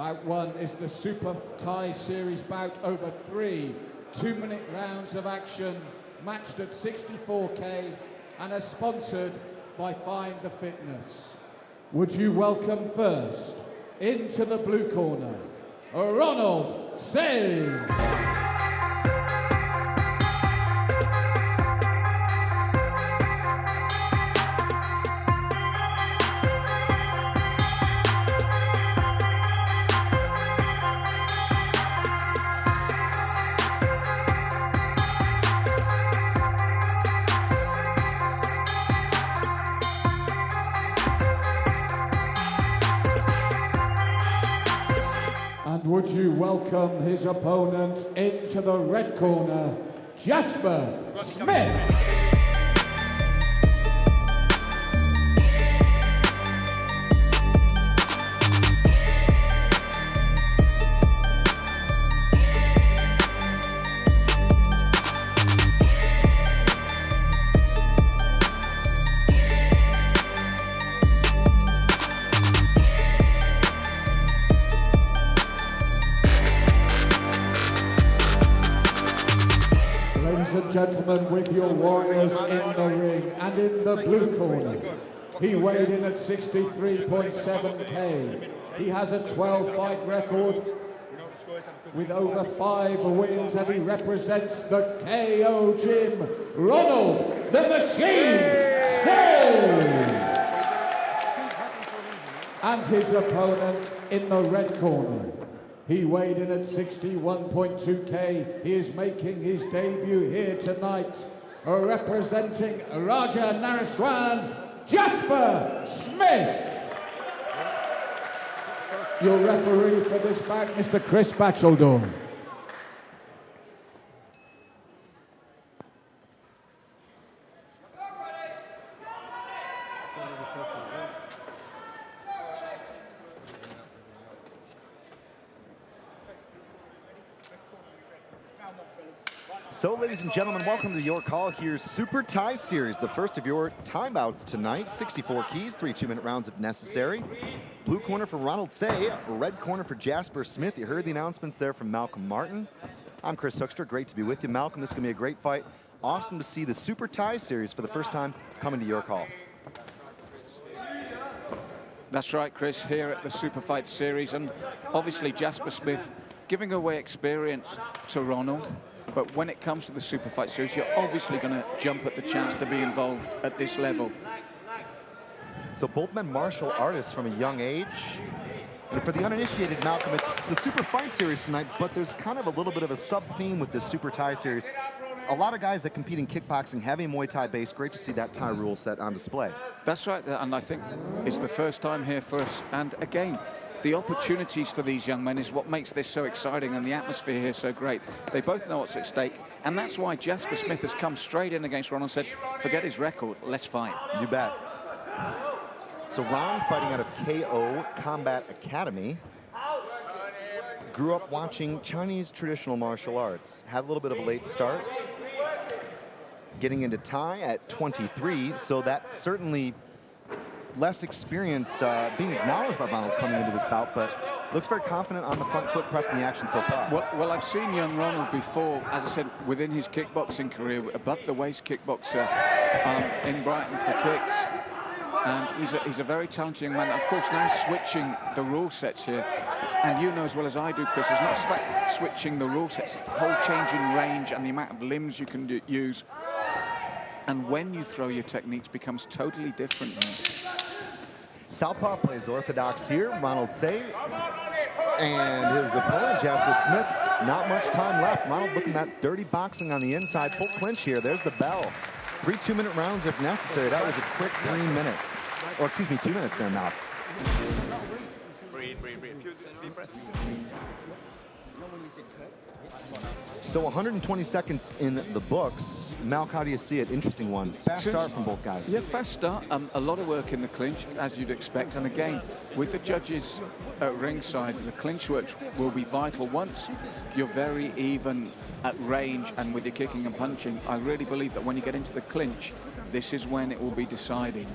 Bout 1 is the Super Thai Series bout over 3 2-minute rounds of action, matched at 64K and is sponsored by Find the Fitness. Would you welcome first, into the blue corner, Ronald Sales. And would you welcome his opponent into the red corner, Jasper Smith. Ladies and gentlemen, with your warriors in the ring and in the blue corner, he weighed in at 63.7K. He has a 12-fight record with over 5 wins, and he represents the KO Gym, Ronald the Machine Sales. And his opponent in the red corner, he weighed in at 61.2K. He is making his debut here tonight, representing Raja NARESUAN, Jasper Smith. Your referee for this bout, Mr. Chris Batcheldor. So, ladies and gentlemen, welcome to your call here, Super Thai Series, the first of your timeouts tonight. 64 keys, 3 2-minute rounds if necessary. Blue corner for Ronald Say, red corner for Jasper Smith. You heard the announcements there from Malcolm Martin. I'm Chris Hoekstra, great to be with you. Malcolm, this is going to be a great fight. Awesome to see the Super Thai Series for the first time coming to your call. That's right, Chris, here at the Super Fight Series, and obviously Jasper Smith giving away experience to Ronald. But when it comes to the Super Fight Series, you're obviously going to jump at the chance to be involved at this level. So both men martial artists from a young age. And for the uninitiated, Malcolm, it's the Super Fight Series tonight, but there's kind of a little bit of a sub-theme with this Super Thai Series. A lot of guys that compete in kickboxing, heavy Muay Thai base. Great to see that Thai rule set on display. That's right, and I think it's the first time here for us. And again, the opportunities for these young men is what makes this so exciting, and the atmosphere here so great. They both know what's at stake, and that's why Jasper Smith has come straight in against Ronald and said, forget his record, let's fight. You bet. So Ron, fighting out of KO Combat Academy, grew up watching Chinese traditional martial arts, had a little bit of a late start, getting into Thai at 23, so that certainly less experience being acknowledged by Ronald coming into this bout, but looks very confident on the front foot, pressing the action so far. Well, I've seen young Ronald before, as I said, within his kickboxing career, above the waist kickboxer in Brighton for kicks. And he's a very talented young man. Of course, now switching the rule sets here, and you know as well as I do, Chris, it's not just about switching the rule sets, it's the whole change in range and the amount of limbs you can use. And when you throw your techniques becomes totally different now. Southpaw plays orthodox here, Ronald Say, and his opponent, Jasper Smith. Not much time left. Ronald looking at dirty boxing on the inside, full clinch here. There's the bell. 3 2-minute rounds if necessary. That was a quick 3 minutes. Or excuse me, 2 minutes there now. Breathe. Deep breath. So 120 seconds in the books. Malk, how do you see it? Interesting one. Fast start from both guys. Yeah, fast start. A lot of work in the clinch, as you'd expect. And again, with the judges at ringside, the clinch work will be vital. Once you're very even at range and with your kicking and punching, I really believe that when you get into the clinch, this is when it will be deciding.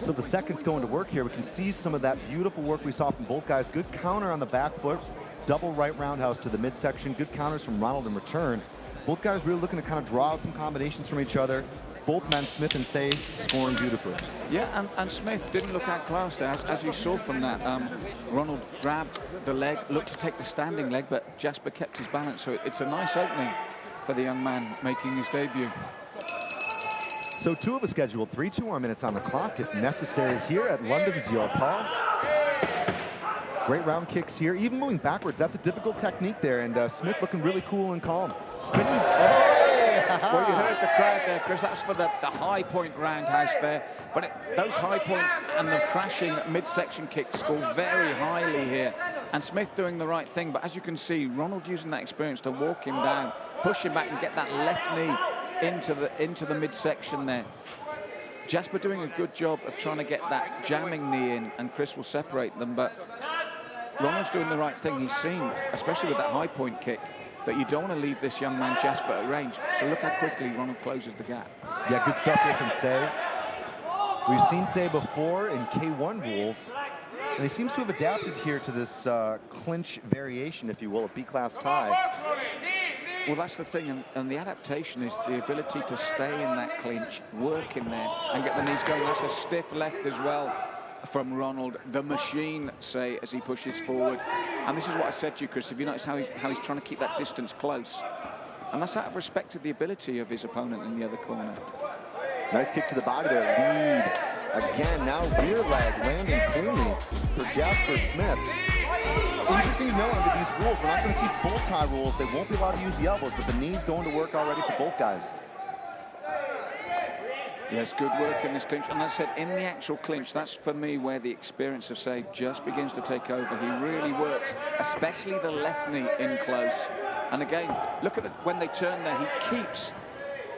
So the seconds going to work here. We can see some of that beautiful work we saw from both guys. Good counter on the back foot, double right roundhouse to the midsection. Good counters from Ronald in return. Both guys really looking to kind of draw out some combinations from each other. Both men, Smith and Say, scoring beautifully. Yeah, and Smith didn't look outclassed there. As you saw from that, Ronald grabbed the leg, looked to take the standing leg, but Jasper kept his balance. So it's a nice opening for the young man making his debut. So 2 of us scheduled, 3 more minutes on the clock if necessary here at London's Your Call. Great round kicks here, even moving backwards. That's a difficult technique there, and Smith looking really cool and calm. Spinning. Well, you heard the crowd there, Chris. That's for the high point roundhouse there. But those high point and the crashing midsection kicks score very highly here. And Smith doing the right thing. But as you can see, Ronald using that experience to walk him down, push him back and get that left knee into the midsection there. Jasper doing a good job of trying to get that jamming knee in, and Chris will separate them. But Ronald's doing the right thing. He's seen, especially with that high point kick, that you don't want to leave this young man Jasper at range. So look how quickly Ronald closes the gap. Yeah, good stuff here from Say. We've seen Say before in K1 rules, and he seems to have adapted here to this clinch variation, if you will, a B-class tie. Well, that's the thing, and the adaptation is the ability to stay in that clinch, work in there, and get the knees going. That's a stiff left as well from Ronald, the machine, Say, as he pushes forward. And this is what I said to you, Chris. If you notice how he's trying to keep that distance close. And that's out of respect to the ability of his opponent in the other corner. Nice kick to the body there. Lead. Again, now rear leg landing cleanly for Jasper Smith. Interesting to note under these rules, we're not going to see full tie rules. They won't be allowed to use the elbows, but the knees going to work already for both guys. Yes, good work in this clinch. And as I said, in the actual clinch, that's for me where the experience of Say just begins to take over. He really works, especially the left knee in close. And again, look at when they turn there, he keeps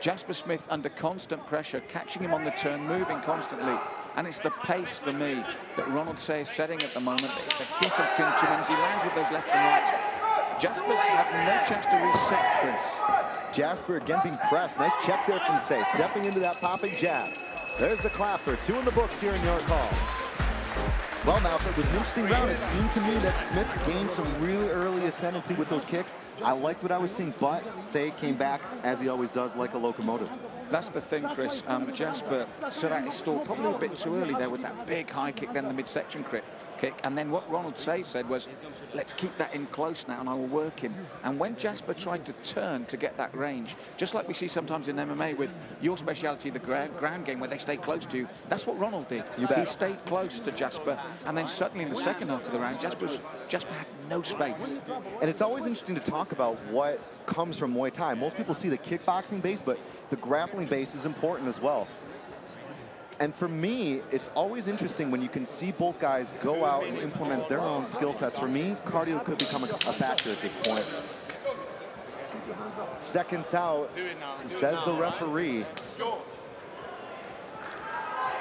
Jasper Smith under constant pressure, catching him on the turn, moving constantly. And it's the pace for me that Ronald Say is setting at the moment. It's the difference between the two men as he lands with those left and rights. Jasper's had no chance to reset, Chris. Jasper again being pressed. Nice check there from Say, stepping into that popping jab. There's the clapper. 2 in the books here in your call. Well, Malcolm, it was an interesting round. It seemed to me that Smith gained some really early ascendancy with those kicks. I liked what I was seeing, but Say came back, as he always does, like a locomotive. That's the thing, Chris. Jasper set out his stall probably a bit too early there with that big high kick, then the midsection kick. And then what Ronald Say said was, let's keep that in close now and I will work him. And when Jasper tried to turn to get that range, just like we see sometimes in MMA with your speciality, the ground game, where they stay close to you, that's what Ronald did. You bet. He stayed close to Jasper, and then suddenly in the second half of the round, Jasper had no space. And it's always interesting to talk about what comes from Muay Thai. Most people see the kickboxing base, but the grappling base is important as well. And for me, it's always interesting when you can see both guys go out and implement their own skill sets. For me, cardio could become a factor at this point. Seconds out, says the referee.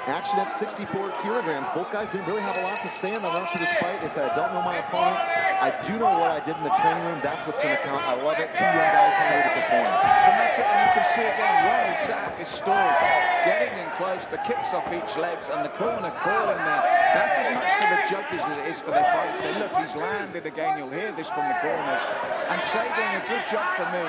Action at 64 kilograms. Both guys didn't really have a lot to say in the run for this fight. They said, I don't know my opponent. I do know what I did in the training room. That's what's going to count. I love it. 2 young guys hungry to perform. And that's it. And you can see again, Ronald sat at his stall, getting in close, the kicks off each legs, and the corner calling there. That's as much for the judges as it is for their fighters. Say, look, he's landed again. You'll hear this from the corners. And Say doing a good job for me.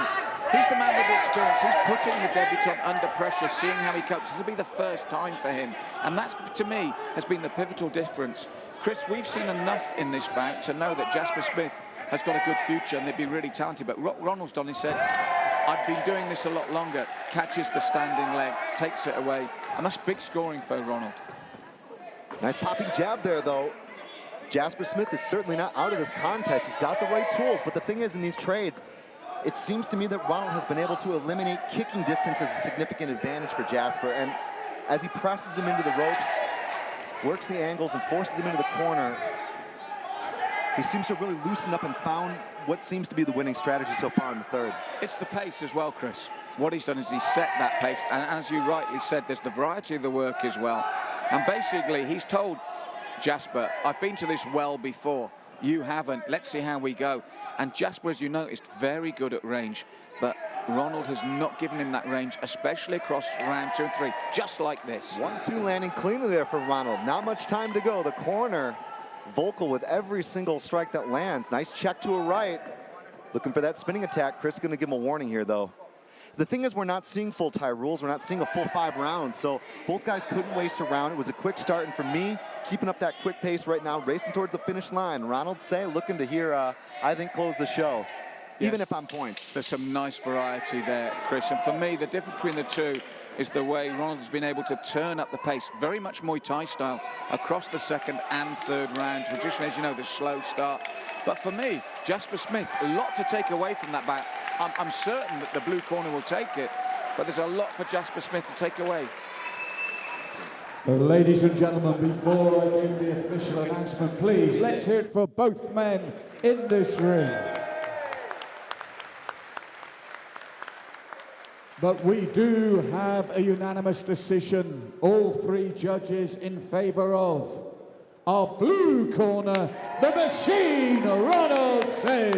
He's the man with the experience. He's putting the debutant under pressure, seeing how he copes. This will be the first time for him. And that's, to me, has been the pivotal difference. Chris, we've seen enough in this bout to know that Jasper Smith has got a good future and they'd be really talented. But what Ronald's done, he said, I've been doing this a lot longer. Catches the standing leg, takes it away. And that's big scoring for Ronald. Nice popping jab there, though. Jasper Smith is certainly not out of this contest. He's got the right tools. But the thing is, in these trades, it seems to me that Ronald has been able to eliminate kicking distance as a significant advantage for Jasper. And as he presses him into the ropes, works the angles and forces him into the corner, he seems to have really loosened up and found what seems to be the winning strategy so far in the third. It's the pace as well, Chris. What he's done is he's set that pace. And as you rightly said, there's the variety of the work as well. And basically, he's told Jasper, I've been to this well before. You haven't. Let's see how we go. And Jasper, as you noticed, very good at range. But Ronald has not given him that range, especially across round 2 and 3, just like this. 1-2 landing cleanly there for Ronald. Not much time to go. The corner vocal with every single strike that lands. Nice check to a right. Looking for that spinning attack. Chris going to give him a warning here, though. The thing is, we're not seeing full Thai rules. We're not seeing a full 5 rounds, so both guys couldn't waste a round. It was a quick start, and for me, keeping up that quick pace right now, racing towards the finish line. Ronald Say looking to here, I think, close the show, even if I'm points. There's some nice variety there, Chris, and for me, the difference between the two is the way Ronald has been able to turn up the pace, very much Muay Thai style, across the 2nd and 3rd round. Traditionally, as you know, the slow start. But for me, Jasper Smith, a lot to take away from that bout. I'm certain that the blue corner will take it, but there's a lot for Jasper Smith to take away. Ladies and gentlemen, before I give the official announcement, please, let's hear it for both men in this ring. But we do have a unanimous decision, all 3 judges in favor of our blue corner, the machine, Ronald Say.